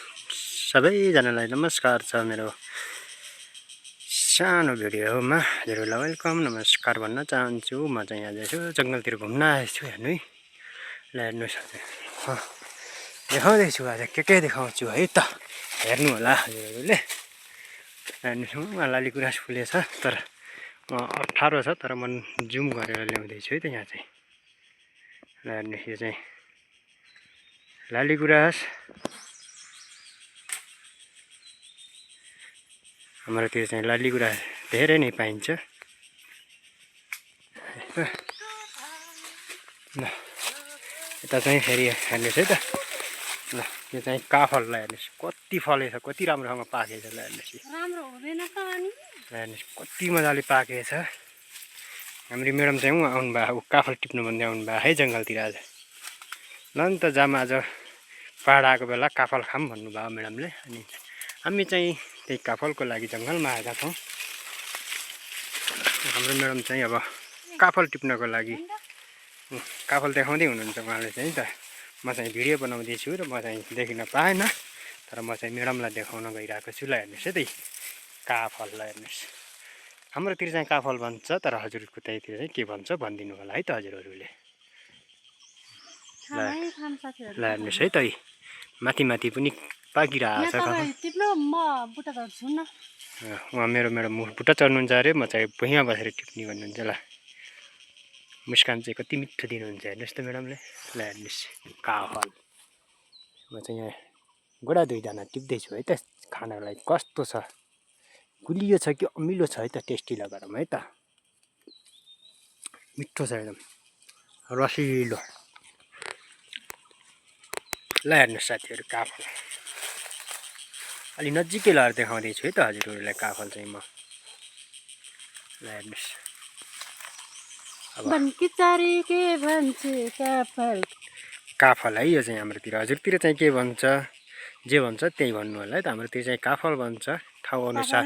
सबैजनालाई नमस्कार छ मेरो सानो भिडियोमा हजुरहरूलाई वेलकम नमस्कार भन्न चाहन्छु। म चाहिँ आज यसो जङ्गलतिर घुम्न आएको छु हेर्नु है। ल हेर्नुहोस् देखाउँदैछु आज के देखाउँछु है त हेर्नु होला हजुरहरूले। हेर्नुहोस् लालीगुराँस फुलेछ तर अप्ठ्यारो छ तर म जुम गरेर ल्याउँदैछु है त यहाँ चाहिँ। ल हेर्नुहोस् यो चाहिँ लालीगुराँस हाम्रोतिर चाहिँ लालीगुराँस धेरै नै पाइन्छ। ल यता चाहिँ फेरि हेर्नुहोस् है त। ल यो चाहिँ काफल हेर्नुहोस् कति फलेछ, कति राम्रोसँग पाकेछ। ल हेर्नुहोस् राम्रो हुँदैन त अनि। ल हेर्नुहोस् कति मजाले पाकेछ। हाम्रो म्याडम चाहिँ आउनु भयो काफल टिप्नु भन्दै आउनु भयो है जङ्गलतिर आज। ल नि त जाम आज पाहाड आएको बेला काफल खाम भन्नुभयो म्याडमले। अनि हामी चाहिँ त्यही काफलको लागि जङ्गलमा आएका छौँ। हाम्रो म्याडम चाहिँ अब काफल टिप्नको लागि काफल देखाउँदै हुनुहुन्छ उहाँले चाहिँ त। म चाहिँ भिडियो बनाउँदैछु र म चाहिँ देखिन पाएन तर म चाहिँ म्याडमलाई देखाउन गइरहेको छु। ल हेर्नुहोस् है त काफल। ल हेर्नुहोस् हाम्रोतिर चाहिँ काफल भन्छ तर हजुरको त्यहीतिर चाहिँ के भन्छ भनिदिनु होला है त हजुरहरूले। ल हेर्नुहोस् है त माथि माथि पनि पाकिरहेको छ काफल। उहाँ मेरो बुट्टा चढ्नुहुन्छ अरे, म चाहिँ भुइँमा बसेर टिप्ने भन्नुहुन्छ। ल मुस्कान चाहिँ कति मिठो दिनुहुन्छ हेर्नुहोस् त म्याडमले। ल हेर्नुहोस् काफल म चाहिँ यहाँ गोडा दुईजना टिप्दैछु है त खानालाई कस्तो छ, गुलियो छ कि अमिलो छ है त टेस्टी लगाएर है त। मिठो छ एकदम रसिलो। ल हेर्नुहोस् साथीहरू काफल अलि नजिकै लगाएर देखाउँदैछु है त हजुरहरूलाई काफल चाहिँ म। ल हेर्नुहोस् काफल है यो चाहिँ हाम्रोतिर। हजुरतिर चाहिँ के भन्छ जे भन्छ त्यही भन्नु होला है त। हाम्रोतिर चाहिँ काफल भन्छ ठाउँ अनुसार।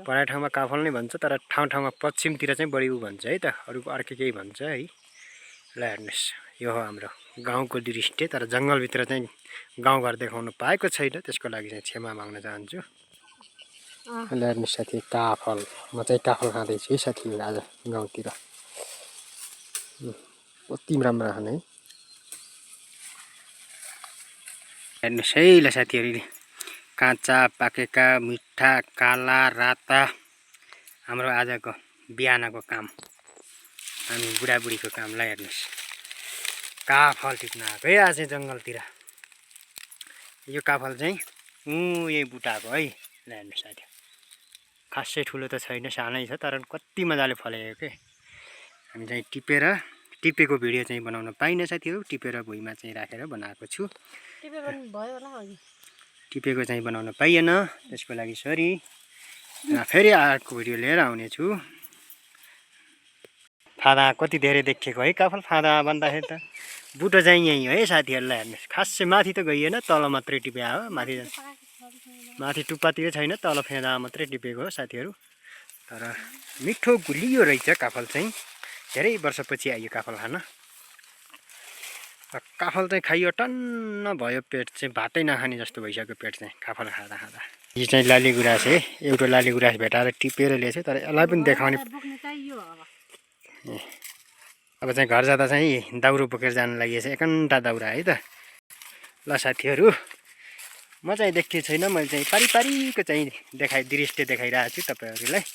प्राय ठाउँमा काफल नै भन्छ तर ठाउँ ठाउँमा पश्चिमतिर चाहिँ बढी उ भन्छ है त, अरू अर्कै केही भन्छ है। ल हेर्नुहोस् यो हो हाम्रो गाउँको दृश्य तर जङ्गलभित्र चाहिँ गाउँघर देखाउनु पाएको छैन, त्यसको लागि चाहिँ क्षमा माग्न चाहन्छु। ल हेर्नुहोस् साथी काफल म चाहिँ काफल खाँदैछु है साथीहरू आज गाउँतिर। कति राम्रो खाने है। हेर्नुहोस् है ल साथीहरू काँचा पाकेका मिठा काला राता हाम्रो आजको बिहानको काम, हामी बुढाबुढीको काम। ल हेर्नुहोस् काफल टिप्न आएको है आज जङ्गलतिर। यो काफल चाहिँ यही बुटाको है। ल हेर्नुहोस् साथी खासै ठुलो त छैन, सानै छ तर कति मजाले फलेको के। हामी चाहिँ टिपेको भिडियो चाहिँ बनाउन पाइनँ साथीहरू, टिपेर भुइँमा चाहिँ राखेर बनाएको छु। टिपेको चाहिँ बनाउन पाइएन, त्यसको लागि सरी। फेरि अर्को भिडियो लिएर आउनेछु। फादा कति धेरै देखिएको है काफल। फादा भन्दाखेरि त बुटो चाहिँ यहीँ हो है साथीहरूलाई। हेर्नुहोस् खासै माथि त गइएन, तल मात्रै टिपे हो। माथि टुप्पातिर छैन, तल फेदा मात्रै टिपेको हो साथीहरू। तर मिठो गुलियो रहेछ काफल चाहिँ। धेरै वर्षपछि आइयो काफल खान। काफल चाहिँ खाइयो टन्न भयो, पेट चाहिँ भातै नखाने जस्तो भइसक्यो पेट चाहिँ काफल खाँदा खाँदा। यो चाहिँ लालीगुराँस है, एउटा लालीगुराँस भेटाएर टिपेर ल्याएछु तर यसलाई पनि देखाउने। अब चाहिँ घर जाँदा चाहिँ दाउरो बोकेर जानु लागि एकान्त दाउरा है त। ल साथीहरू म चाहिँ देखेको छैन, मैले चाहिँ पारिको चाहिँ दृश्य देखाइरहेको छु तपाईँहरूलाई।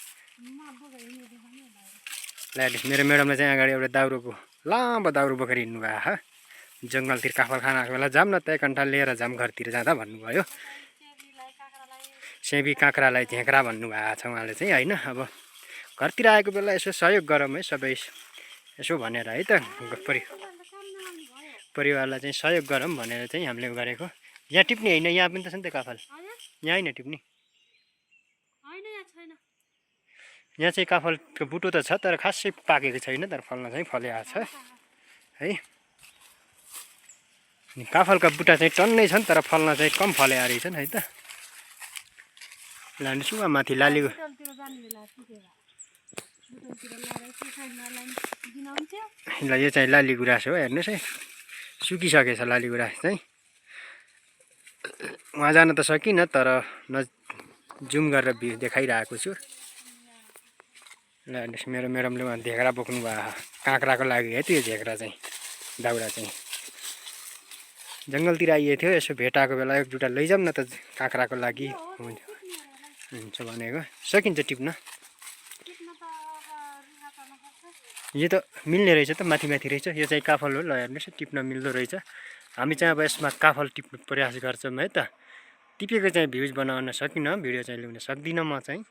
ल मेरो म्याडमले चाहिँ अगाडि एउटा दाउरोको लामो दाउरो बोकेर हिँड्नु भएको जङ्गलतिर काफल खान आएको बेला। जाम न त एक घन्टा लिएर जाम घरतिर जाँदा भन्नुभयो। सेबी काँक्रालाई झेक्रा भन्नुभएको छ उहाँले चाहिँ होइन। अब घरतिर आएको बेला यसो सहयोग गरौँ है सबै यसो भनेर है त, परिवारलाई चाहिँ सहयोग गरौँ भनेर चाहिँ हामीले गरेको। यहाँ टिप्ने होइन, यहाँ पनि त छ नि त काफल, यहाँ होइन टिप्ने। यहाँ चाहिँ काफलको बुटो त छ तर खासै पाकेको छैन, तर फल्न चाहिँ फलेको छ है। काफलका बुट्टा चाहिँ टन्नै छन् तर फल्न चाहिँ कम फलेका रहेछन् है त। लानुहोस् उहाँ माथि लालीको। ल यो चाहिँ लालीगुराँस हो हेर्नुहोस् है, सुकिसकेछ लालीगुराँस चाहिँ। वहाँ जान त सकिनँ तर जुम गरेर भ्यू देखाइरहेको छु। ल हेर्नुहोस् मेरो म्याडमले उहाँ झेक्रा बोक्नु भयो। काँक्राको लागि है त्यो झेक्रा चाहिँ दाउरा चाहिँ जङ्गलतिर आइएको थियो। यसो भेटाएको बेला एक दुईवटा लैजाऊँ न त काँक्राको लागि हुन्छ भनेको। सकिन्छ टिप्न। यो त मिल्ने रहेछ त माथि माथि रहेछ। यो चाहिँ काफल हो। ल हेर्नुहोस् टिप्न मिल्दो रहेछ। हामी चाहिँ अब यसमा काफल टिप्नु प्रयास गर्छौँ है त। टिपेको चाहिँ भ्युज बनाउन सकिनँ, भिडियो चाहिँ ल्याउन सक्दिनँ म चाहिँ।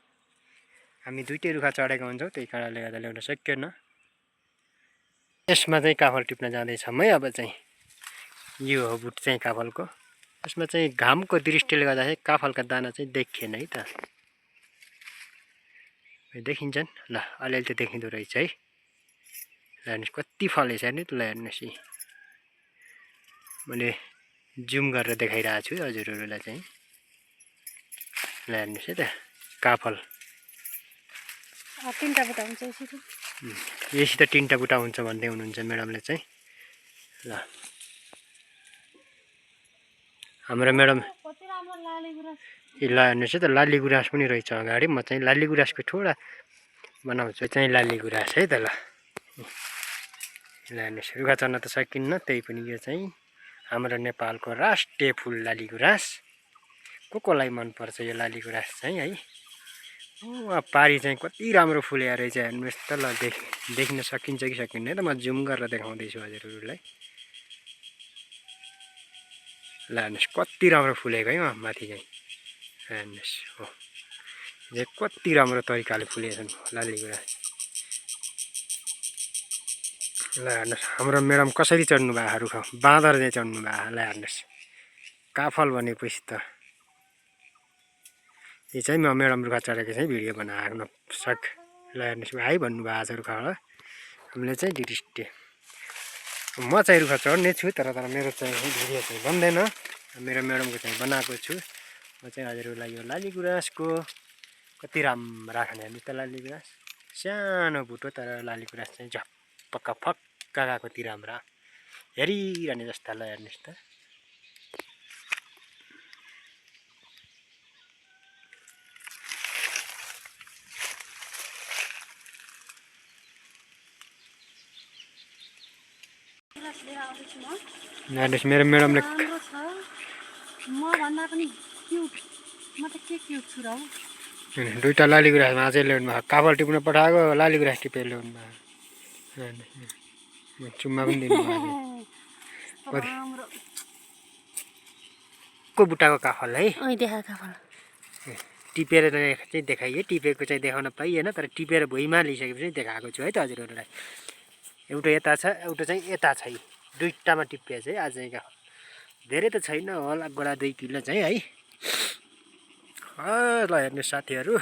हामी दुइटै रुखा चढेका हुन्छौँ त्यही कारणले गर्दा ल्याउन सकिएन। यसमा चाहिँ काफल टिप्न जाँदैछौँ है। अब चाहिँ यो हो बुट चाहिँ काफलको। यसमा चाहिँ घामको दृष्टिले गर्दा चाहिँ काफलका दाना चाहिँ देखिएन है त। देखिन्छन् ल अलिअलि त देखिँदो रहेछ है। ल हेर्नुहोस् कति फलेछ हेर्नु त। ल हेर्नुहोस् मैले जुम गरेर देखाइरहेको छु हजुरहरूलाई चाहिँ। ल हेर्नुहोस् है त काफल। तीनटा बुटा हुन्छ यसि त तीनटा बुटा हुन्छ भन्दै हुनुहुन्छ म्याडमले चाहिँ। ल हाम्रो म्याडम ल हेर्नुहोस् है त लाली गुराँस पनि रहेछ अगाडि। म चाहिँ लाली गुराँसको थोडा बनाउँछु चाहिँ लाली गुराँस है त। ल ल हेर्नुहोस् रुखा चढ्न त सकिन्न त्यही पनि यो चाहिँ हाम्रो नेपालको राष्ट्रिय फुल लाली गुराँस। कोलाई मनपर्छ यो लाली गुराँस चाहिँ है। पारी चाहिँ कति राम्रो फुलेको रहेछ हेर्नुहोस् त। ल देखिन सकिन्छ कि सकिन्न है त। म जुम गरेर देखाउँदैछु हजुरहरूलाई। ल हेर्नुहोस् कति राम्रो फुलेको है माथि चाहिँ हेर्नुहोस् हो। यो कति राम्रो तरिकाले फुलेछन् लाली गुराँस। ल हेर्नुहोस् हाम्रो म्याडम कसरी चढ्नु भएको रुख बाँदर चाहिँ चढ्नु भएको। ल हेर्नुहोस् काफल भनेपछि त यो चाहिँ म म्याडम रुखा चढेको चाहिँ भिडियो बनाउन सक। ल हेर्नुहोस् भाइ भन्नुभएको छ रुखाबाट। हामीले चाहिँ डिस्टे म चाहिँ रुखा चढ्ने छु तर मेरो चाहिँ भिडियो चाहिँ बन्दैन। मेरो म्याडमको चाहिँ बनाएको छु म चाहिँ हजुरहरूलाई। यो लाली गुराँसको कति राम्रो राख्ने हेर्नुहोस् त। लाली गुराँस सानो बुटो तर लाली गुराँस चाहिँ झपक्क फक्का गएको कति राम्रो हेरिरहने जस्ता। ल हेर्नुहोस् त। हेर्नुहोस् मेरो म्याडमले दुईवटा लाली गुराँस अझै ल्याउनु भएको। काफल टिप्न पठाएको लाली गुराँस टिपेर ल्याउनु भएको। चुम्मा पनि दिनुभएको। को बुट्टाको काफल है। टिपेर चाहिँ देखाइए। टिपेको चाहिँ देखाउन पाइएन तर टिपेर भुइँमा लिइसकेपछि देखाएको छु है त हजुरहरूलाई। एउटा यता छ एउटा चाहिँ यता छ। दुईटामा टिपिया चाहिँ आज चाहिँ काफल धेरै त छैन होला गोडा 2 किलो चाहिँ है। ल हेर्नुहोस् साथीहरू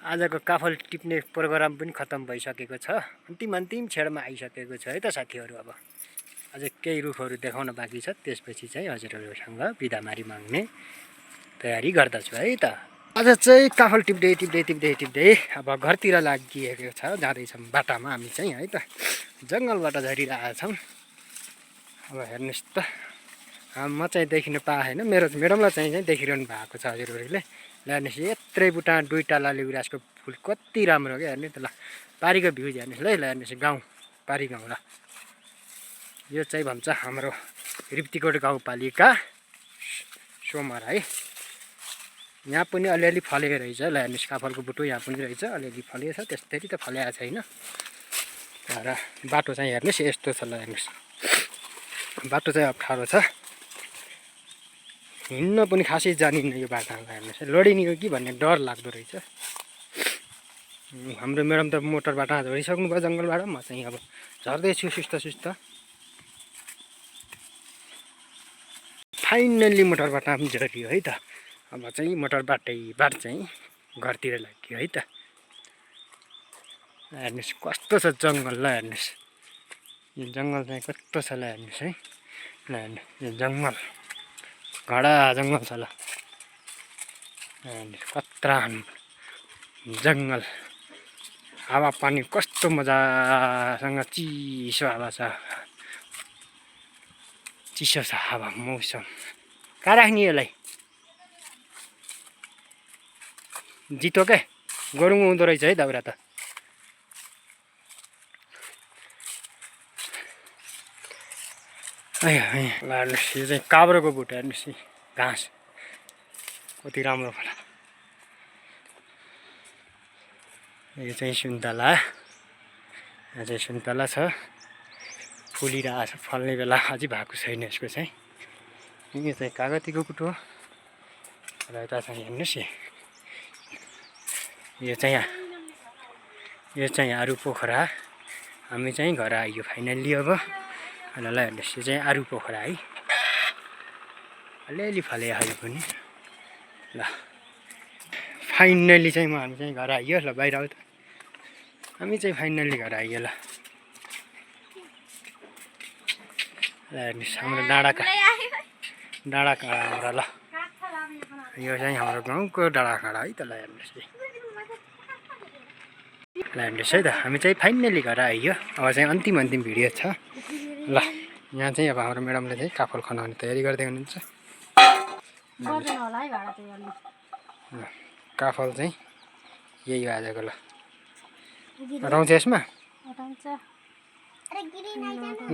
आजको काफल टिप्ने प्रोग्राम पनि खत्तम भइसकेको छ। अन्तिम छेडमा आइसकेको छ है त साथीहरू। अब अझै केही रुखहरू देखाउन बाँकी छ त्यसपछि चाहिँ हजुरहरूसँग बिदामारी माग्ने तयारी गर्दछु है त। आज चाहिँ काफल टिप्दै अब घरतिर लागिएको छ। जाँदैछौँ बाटामा हामी चाहिँ है त। जङ्गलबाट झरिरहेका छौँ। अब हेर्नुहोस् त म चाहिँ देखिन पाएन। मेरो म्याडमलाई चाहिँ देखिरहनु भएको छ हजुरहरूले। ल हेर्नुहोस् यत्रै बुटा दुईवटा लाली गुराँसको फुल कति राम्रो क्या हेर्नु त। ल पारीको भ्युज हेर्नुहोस् ल। ल हेर्नुहोस् गाउँ पारी गाउँ। ल यो चाहिँ भन्छ हाम्रो रिप्तीकोट गाउँपालिका सोमर है। यहाँ पनि अलिअलि फलेको रहेछ। ल हेर्नुहोस् काफलको बुटो यहाँ पनि रहेछ अलिअलि फलेको छ। त्यस्तै त फलेको छैन तर बाटो चाहिँ हेर्नुहोस् यस्तो छ। ल हेर्नुहोस् बाटो चाहिँ अप्ठ्यारो छ। हिँड्न पनि खासै जानिन्न यो बाटोमा। हेर्नुहोस् लडिने हो कि भन्ने डर लाग्दो रहेछ। हाम्रो म्याडम त मोटर बाटोमा झरिसक्नु भयो जङ्गलबाट। म चाहिँ अब झर्दैछु सुस्त फाइनल्ली मोटर बाटोमा पनि झरियो है त। अब चाहिँ मोटर बाटैबाट चाहिँ घरतिर लाग्यो है त। हेर्नुहोस् कस्तो छ जङ्गल। ल हेर्नुहोस् यो जङ्गल चाहिँ कस्तो छ। ल हेर्नुहोस् है। ल हेर्नुहोस् यो जङ्गल घडा जङ्गल छ। ल हेर्नुहोस् कत्रा जङ्गल हावा पानी कस्तो मजासँग चिसो हावा छ। चिसो छ हावा मौसम कहाँ राख्ने यसलाई जितो क्या गरौँ हुँदो रहेछ है दाउरा त हेर्नुहोस् यो चाहिँ काब्रोको बुट हेर्नुहोस् घाँस कति राम्रो होला यो चाहिँ सुन्तला यहाँ चाहिँ सुन्तला छ फुलिरहेको छ फल्ने बेला अझै भएको छैन यसको चाहिँ यो चाहिँ कागतीको बुट हो र यता चाहिँ हेर्नुहोस् यो चाहिँ आरु पोखरा हामी चाहिँ घर आइयो फाइनल्ली अब ल हेर्नुहोस् यो चाहिँ आरु पोखरा है अलिअलि फले आयो पनि ल फाइनल्ली चाहिँ हामी चाहिँ घर आइयो ल बाहिर आऊ त हामी चाहिँ फाइनल्ली घर आइयो ल हेर्नुहोस् हाम्रो डाँडा काँडा हाम्रो ल यो चाहिँ हाम्रो गाउँको डाँडा काँडा है त ल हेर्नुहोस् ल हेर्नुहोस् है त हामी चाहिँ फाइनल्ली घर आइयो अब चाहिँ अन्तिम भिडियो छ ल यहाँ चाहिँ अब हाम्रो म्याडमले चाहिँ काफल खनाउने तयारी गर्दै हुनुहुन्छ काफल चाहिँ यही हो आजको ल हटाउँछ यसमा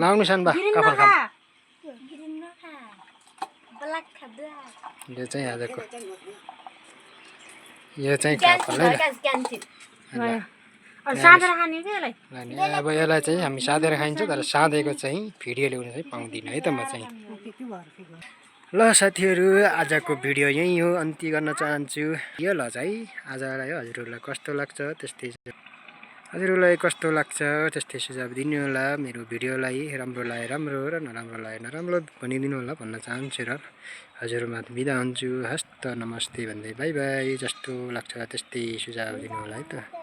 लाउनु सानबा काफल खाम यो चाहिँ आजको यो चाहिँ काफल है अब यसलाई चाहिँ हामी साँधेर खाइन्छ तर साँधेको चाहिँ भिडियो ल्याउन चाहिँ पाउँदिनँ है त म चाहिँ ल साथीहरू आजको भिडियो यही हो अन्त्य गर्न चाहन्छु यो ल चाहिँ आजलाई हजुरहरूलाई कस्तो लाग्छ त्यस्तै हजुरहरूलाई कस्तो लाग्छ त्यस्तै सुझाव दिनु होला मेरो भिडियोलाई राम्रो लाए राम्रो र नराम्रो लाए नराम्रो भनिदिनु होला भन्न चाहन्छु र हजुरहरूमा बिदा हुन्छु हस्त नमस्ते भन्दै बाई बाई जस्तो लाग्छ त्यस्तै सुझाव दिनु होला है त।